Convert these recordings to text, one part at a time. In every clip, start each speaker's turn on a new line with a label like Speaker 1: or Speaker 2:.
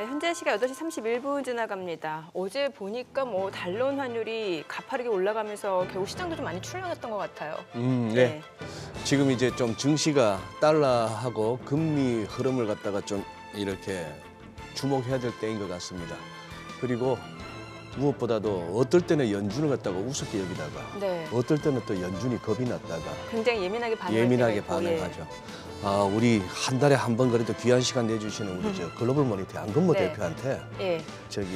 Speaker 1: 네, 현재 시각 8시 31분 지나갑니다. 어제 보니까 뭐 달러원 환율이 가파르게 올라가면서 결국 시장도 좀 많이 출렁였던 것 같아요.
Speaker 2: 네. 지금 이제 좀 증시가 달러하고 금리 흐름을 갖다가 좀 이렇게 주목해야 될 때인 것 같습니다. 그리고 무엇보다도 어떨 때는 연준을 갖다가 우습게 여기다가
Speaker 1: 네.
Speaker 2: 어떨 때는 또 연준이 겁이 났다가
Speaker 1: 굉장히 예민하게 반응할
Speaker 2: 예민하게
Speaker 1: 때가 있고,
Speaker 2: 반응하죠. 우리 한 달에 한 번 그래도 귀한 시간 내주시는 우리 저 글로벌 모니터 안건모
Speaker 1: 네.
Speaker 2: 대표한테
Speaker 1: 예.
Speaker 2: 저기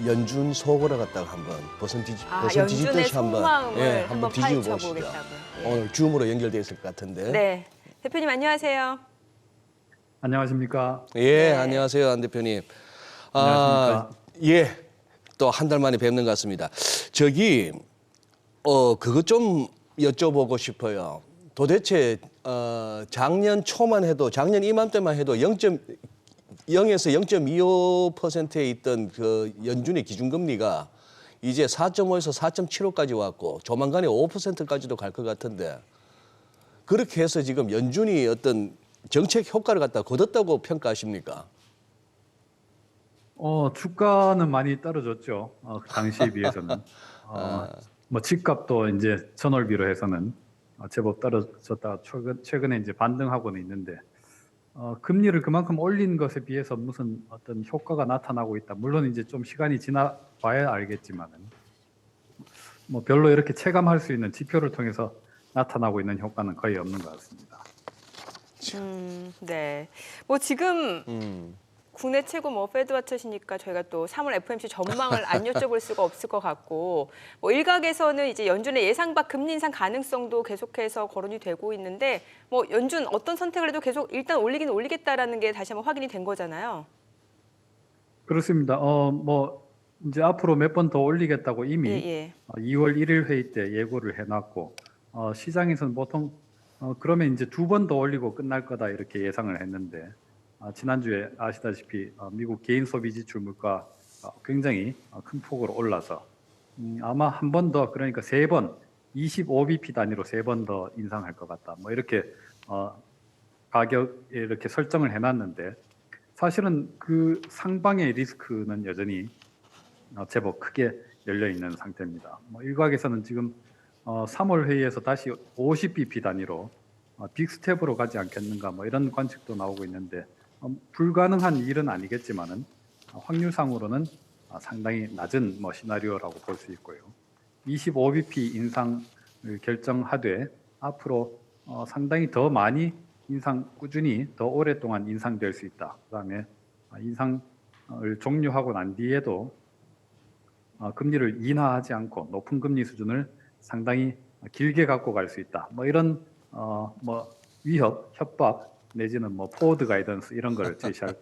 Speaker 2: 연준 속으로 갖다가 한번 버선
Speaker 1: 연준의
Speaker 2: 뒤집듯이 한번
Speaker 1: 속마음을
Speaker 2: 한번
Speaker 1: 한번
Speaker 2: 뒤집어
Speaker 1: 파헤쳐
Speaker 2: 보시죠.
Speaker 1: 보겠다고요. 예.
Speaker 2: 오늘 줌으로 연결돼 있을 것 같은데.
Speaker 1: 네. 대표님 안녕하세요.
Speaker 3: 안녕하십니까?
Speaker 2: 예,
Speaker 1: 네.
Speaker 2: 안녕하세요, 안 대표님.
Speaker 3: 안녕하십니까?
Speaker 2: 예, 또 한 달 만에 뵙는 것 같습니다. 저기 그거 좀 여쭤보고 싶어요. 도대체 작년 초만 해도 작년 이맘때만 해도 0에서 0.25%에 있던 그 연준의 기준금리가 이제 4.5에서 4.75까지 왔고 조만간에 5%까지도 갈 것 같은데 그렇게 해서 지금 연준이 어떤 정책 효과를 갖다 거뒀다고 평가하십니까?
Speaker 3: 주가는 많이 떨어졌죠. 그 당시에 비해서는. 뭐 집값도 이제 전월비로 해서는 제법 떨어졌다가 최근에 이제 반등하고는 있는데 금리를 그만큼 올린 것에 비해서 무슨 어떤 효과가 나타나고 있다. 물론 이제 좀 시간이 지나봐야 알겠지만은 뭐 별로 이렇게 체감할 수 있는 지표를 통해서 나타나고 있는 효과는 거의 없는 것 같습니다.
Speaker 1: 네. 뭐 지금 국내 최고 뭐 페드와처시니까 저희가 또 3월 FOMC 전망을 안 여쭤볼 수가 없을 것 같고 뭐 일각에서는 이제 연준의 예상 밖 금리 인상 가능성도 계속해서 거론이 되고 있는데 뭐 연준 어떤 선택을 해도 계속 일단 올리긴 올리겠다라는 게 다시 한번 확인이 된 거잖아요.
Speaker 3: 그렇습니다. 뭐 이제 앞으로 몇 번 더 올리겠다고 이미
Speaker 1: 예.
Speaker 3: 2월 1일 회의 때 예고를 해놨고 시장에서는 보통 그러면 이제 2번 더 올리고 끝날 거다 이렇게 예상을 했는데 지난주에 아시다시피 미국 개인 소비 지출 물가 굉장히 큰 폭으로 올라서 아마 한 번 더 그러니까 3번 25bp 단위로 3번 더 인상할 것 같다. 뭐 이렇게 가격 이렇게 설정을 해놨는데 사실은 그 상방의 리스크는 여전히 제법 크게 열려 있는 상태입니다. 뭐 일각에서는 지금 3월 회의에서 다시 50bp 단위로 빅스텝으로 가지 않겠는가 뭐 이런 관측도 나오고 있는데 불가능한 일은 아니겠지만은 확률상으로는 상당히 낮은 뭐 시나리오라고 볼 수 있고요. 25bp 인상을 결정하되 앞으로 상당히 더 많이 꾸준히 더 오랫동안 인상될 수 있다. 그다음에 인상을 종료하고 난 뒤에도 금리를 인하하지 않고 높은 금리 수준을 상당히 길게 갖고 갈 수 있다. 뭐 이런 뭐 위협, 협박 내지는 뭐 포워드 가이던스 이런 걸 제시하지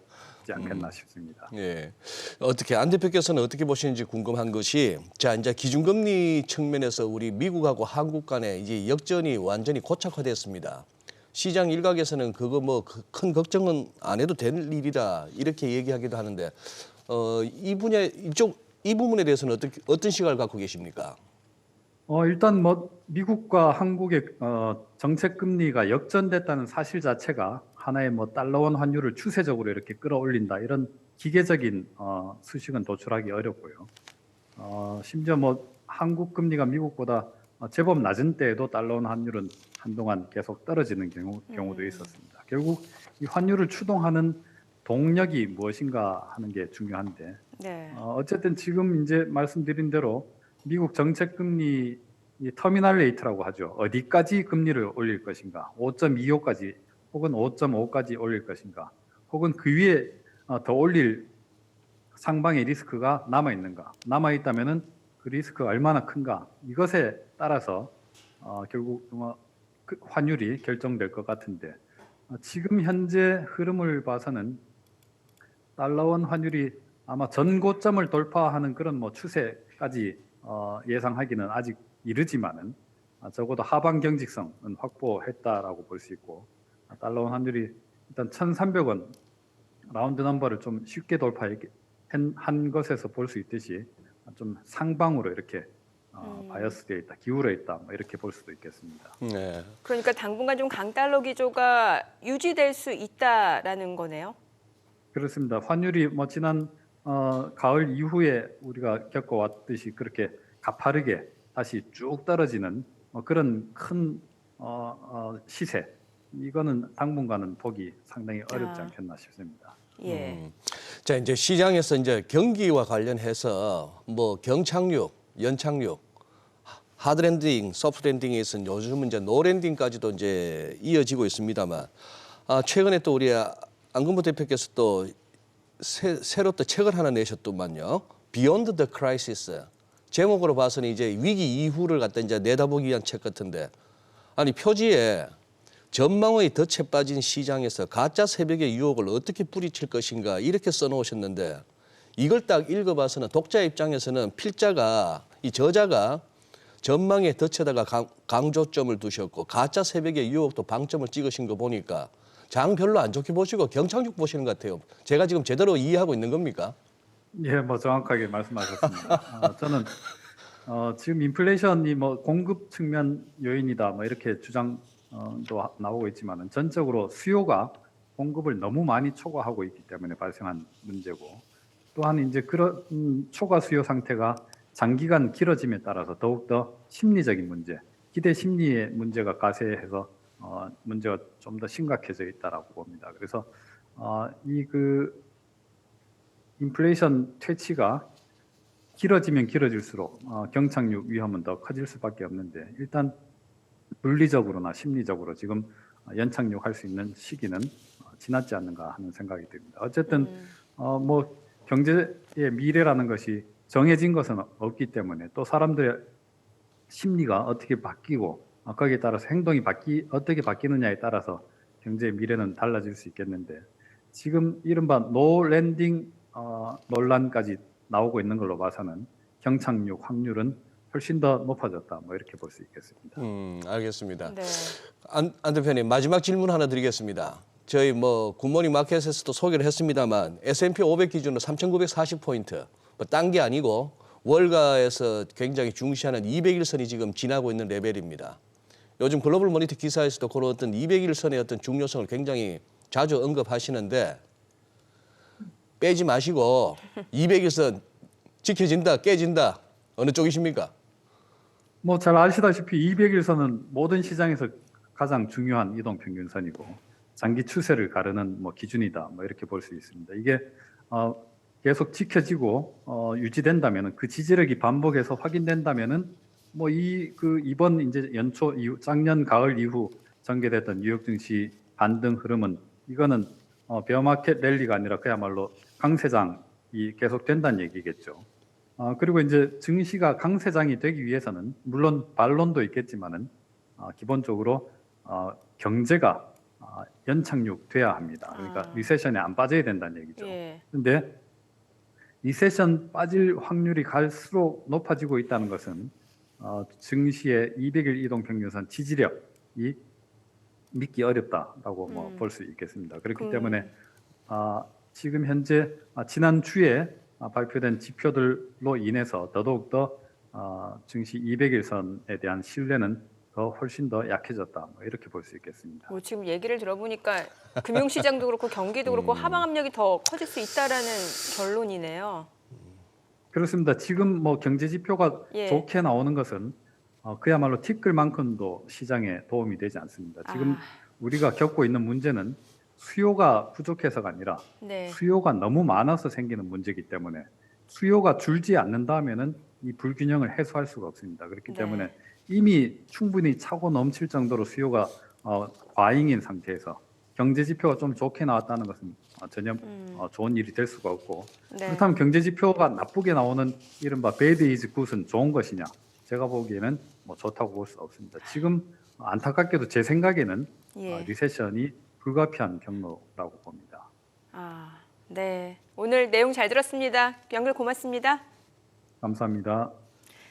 Speaker 3: 않겠나 싶습니다.
Speaker 2: 예. 어떻게 안 대표께서는 어떻게 보시는지 궁금한 것이 자 이제 기준금리 측면에서 우리 미국하고 한국 간에 이제 역전이 완전히 고착화됐습니다. 시장 일각에서는 그거 뭐 큰 걱정은 안 해도 될 일이다 이렇게 얘기하기도 하는데 이 부분에 대해서는 어떤 시각을 갖고 계십니까?
Speaker 3: 일단 뭐 미국과 한국의 정책 금리가 역전됐다는 사실 자체가 하나의 뭐 달러원 환율을 추세적으로 이렇게 끌어올린다 이런 기계적인 수식은 도출하기 어렵고요. 심지어 뭐 한국 금리가 미국보다 제법 낮은 때에도 달러원 환율은 한동안 계속 떨어지는 경우도 있었습니다. 결국 이 환율을 추동하는 동력이 무엇인가 하는 게 중요한데
Speaker 1: 네.
Speaker 3: 어쨌든 지금 이제 말씀드린 대로 미국 정책 금리 터미널 레이트라고 하죠. 어디까지 금리를 올릴 것인가? 5.25까지 혹은 5.5까지 올릴 것인가? 혹은 그 위에 더 올릴 상방의 리스크가 남아 있는가? 남아 있다면은 그 리스크가 얼마나 큰가? 이것에 따라서 결국 그 환율이 결정될 것 같은데 지금 현재 흐름을 봐서는 달러원 환율이 아마 전고점을 돌파하는 그런 뭐 추세까지 예상하기는 아직 이르지만은 적어도 하방 경직성은 확보했다라고 볼 수 있고 달러원 환율이 일단 1,300원 라운드 넘버를 좀 쉽게 돌파한 것에서 볼 수 있듯이 좀 상방으로 이렇게 바이어스되어 있다, 기울어 있다, 뭐 이렇게 볼 수도 있겠습니다.
Speaker 2: 네.
Speaker 1: 그러니까 당분간 좀 강달러 기조가 유지될 수 있다라는 거네요.
Speaker 3: 그렇습니다. 환율이 뭐 지난 가을 이후에 우리가 겪어왔듯이 그렇게 가파르게 다시 쭉 떨어지는 그런 큰 시세, 이거는 당분간은 보기 상당히 어렵지 않겠나 싶습니다.
Speaker 1: 예.
Speaker 2: 자, 이제 시장에서 이제 경기와 관련해서 뭐 경착륙, 연착륙, 하드랜딩, 소프트랜딩에서 요즘은 이제 노랜딩까지도 이제 이어지고 있습니다만, 최근에 또 우리 안근보 대표께서 또 새로 또 책을 하나 내셨더만요. Beyond the Crisis. 제목으로 봐서는 이제 위기 이후를 갖다 이제 내다보기 위한 책 같은데, 아니 표지에 전망의 덫에 빠진 시장에서 가짜 새벽의 유혹을 어떻게 뿌리칠 것인가 이렇게 써놓으셨는데, 이걸 딱 읽어봐서는 독자 입장에서는 필자가, 이 저자가 전망의 덫에다가 강조점을 두셨고 가짜 새벽의 유혹도 방점을 찍으신 거 보니까 장 별로 안 좋게 보시고 경착륙 보시는 것 같아요. 제가 지금 제대로 이해하고 있는 겁니까?
Speaker 3: 예, 뭐 정확하게 말씀하셨습니다. 저는 지금 인플레이션이 뭐 공급 측면 요인이다, 뭐 이렇게 주장도 나오고 있지만은 전적으로 수요가 공급을 너무 많이 초과하고 있기 때문에 발생한 문제고, 또한 이제 그런 초과 수요 상태가 장기간 길어짐에 따라서 더욱더 심리적인 문제, 기대 심리의 문제가 가세해서 문제가 좀 더 심각해져 있다라고 봅니다. 그래서 이 인플레이션 퇴치가 길어지면 길어질수록 경착륙 위험은 더 커질 수밖에 없는데, 일단 물리적으로나 심리적으로 지금 연착륙할 수 있는 시기는 지났지 않는가 하는 생각이 듭니다. 어쨌든 뭐 경제의 미래라는 것이 정해진 것은 없기 때문에, 또 사람들의 심리가 어떻게 바뀌고 거기에 따라서 행동이 어떻게 바뀌느냐에 따라서 경제의 미래는 달라질 수 있겠는데, 지금 이른바 노랜딩 논란까지 나오고 있는 걸로 봐서는 경착륙 확률은 훨씬 더 높아졌다, 뭐 이렇게 볼 수 있겠습니다.
Speaker 2: 알겠습니다.
Speaker 1: 네.
Speaker 2: 안 대표님, 마지막 질문 하나 드리겠습니다. 저희 뭐 굿모닝 마켓에서도 소개를 했습니다만 S&P 500 기준으로 3,940포인트, 뭐 딴 게 아니고 월가에서 굉장히 중시하는 200일선이 지금 지나고 있는 레벨입니다. 요즘 글로벌 모니터 기사에서도 그런 어떤 200일선의 어떤 중요성을 굉장히 자주 언급하시는데, 빼지 마시고 200일선 지켜진다, 깨진다, 어느 쪽이십니까?
Speaker 3: 뭐 잘 아시다시피 200일선은 모든 시장에서 가장 중요한 이동 평균선이고 장기 추세를 가르는 뭐 기준이다, 뭐 이렇게 볼 수 있습니다. 이게 계속 지켜지고 유지된다면은, 그 지지력이 반복해서 확인된다면은 뭐 이번 이제 연초 이후, 작년 가을 이후 전개됐던 뉴욕 증시 반등 흐름은, 이거는 베어마켓 랠리가 아니라 그야말로 강세장이 계속된다는 얘기겠죠. 그리고 이제 증시가 강세장이 되기 위해서는 물론 반론도 있겠지만은 기본적으로 경제가 연착륙돼야 합니다. 그러니까 리세션에 안 빠져야 된다는 얘기죠.
Speaker 1: 예.
Speaker 3: 그런데 리세션 빠질 확률이 갈수록 높아지고 있다는 것은 증시의 200일 이동 평균선 지지력이 믿기 어렵다라고 뭐 볼 수 있겠습니다. 그렇기 때문에 지금 현재 지난 주에 발표된 지표들로 인해서 더더욱더 증시 200일선에 대한 신뢰는 훨씬 더 약해졌다, 뭐 이렇게 볼 수 있겠습니다.
Speaker 1: 뭐 지금 얘기를 들어보니까 금융시장도 그렇고 경기도 그렇고 하방 압력이 더 커질 수 있다라는 결론이네요.
Speaker 3: 그렇습니다. 지금 뭐 경제 지표가
Speaker 1: 예.
Speaker 3: 좋게 나오는 것은 그야말로 티끌만큼도 시장에 도움이 되지 않습니다. 지금 우리가 겪고 있는 문제는 수요가 부족해서가 아니라
Speaker 1: 네.
Speaker 3: 수요가 너무 많아서 생기는 문제이기 때문에, 수요가 줄지 않는다면은 이 불균형을 해소할 수가 없습니다. 그렇기
Speaker 1: 네.
Speaker 3: 때문에 이미 충분히 차고 넘칠 정도로 수요가 과잉인 상태에서 경제 지표가 좀 좋게 나왔다는 것은 전혀 좋은 일이 될 수가 없고,
Speaker 1: 네.
Speaker 3: 그렇다면 경제 지표가 나쁘게 나오는 이른바 bad is good은 좋은 것이냐? 제가 보기에는 뭐 좋다고 볼 수 없습니다. 지금 안타깝게도 제 생각에는
Speaker 1: 예.
Speaker 3: 리세션이 불가피한 경로라고 봅니다.
Speaker 1: 네. 오늘 내용 잘 들었습니다. 연결 고맙습니다.
Speaker 3: 감사합니다.